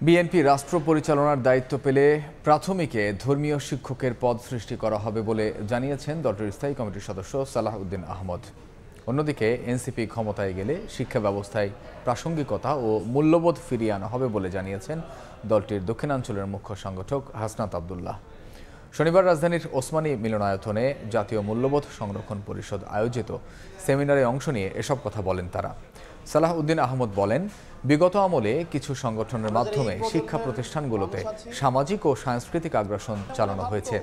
BNP রাষ্ট্র পরিচালনার দায়িত্ব পেলে প্রাথমিকে ধর্মীয় শিক্ষকের পদ সৃষ্টি করা হবে বলে জানিয়েছেন দলটির স্থায়ী কমিটির সদস্য সালাহ উদ্দিন আহমদ। অন্যদিকে এনসিপি ক্ষমতায় গেলে শিক্ষা ব্যবস্থায় প্রাসঙ্গিকতা ও মূল্যবোধ ফিরিয়ে আনা হবে বলে জানিয়েছেন দলটির দক্ষিণাঞ্চলের মুখ্য সংগঠক হাসনাত আবদুল্লাহ। শনিবার রাজধানীর ওসমানী মিলনায়তনে জাতীয় মূল্যবোধ সংরক্ষণ পরিষদ আয়োজিত সেমিনারে অংশ নিয়ে এসব কথা বলেন তারা। সালাহ উদ্দিন আহমদ বলেন, বিগত আমলে কিছু সংগঠনের মাধ্যমে শিক্ষা প্রতিষ্ঠানগুলোতে সামাজিক ও সাংস্কৃতিক আগ্রাসন চালানো হয়েছে।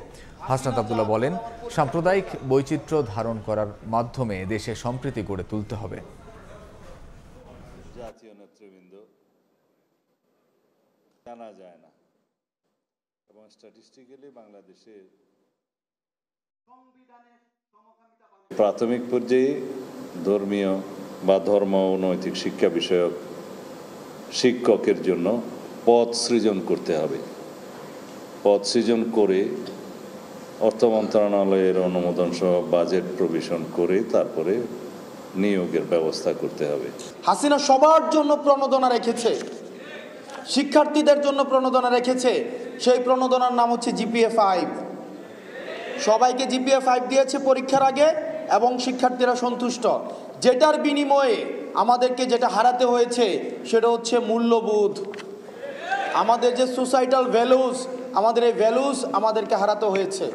হাসনাত আবদুল্লাহ বলেন, সাম্প্রদায়িক বৈচিত্র্য ধারণ করার মাধ্যমে দেশে সম্প্রীতি গড়ে তুলতে হবে। জাতীয় নেতৃবৃন্দ জানা যায় না এবং স্ট্যাটিস্টিক্যালি বাংলাদেশে প্রাথমিক পর্যায়ে ধর্মীয় বা ধর্ম ও নৈতিক শিক্ষা বিষয়ক শিক্ষকের জন্য পদ সৃজন করতে হবে। পদ সৃজন করে অর্থ মন্ত্রণালয়ের অনুমোদন সহ বাজেট প্রভিশন করে তারপরে নিয়োগের ব্যবস্থা করতে হবে। হাসিনা সবার জন্য প্রণোদনা রেখেছে, শিক্ষার্থীদের জন্য প্রণোদনা রেখেছে। সেই প্রণোদনার নাম হচ্ছে জিপিএ 5। সবাইকে জিপিএ 5 দিয়েছে পরীক্ষার আগে এবং শিক্ষার্থীরা সন্তুষ্ট। যেটার বিনিময়ে আমাদেরকে যেটা হারাতে হয়েছে সেটা হচ্ছে মূল্যবোধ। আমাদের যে সোসাইটাল ভ্যালুস, আমাদের এই ভ্যালুস আমাদেরকে হারাতে হয়েছে।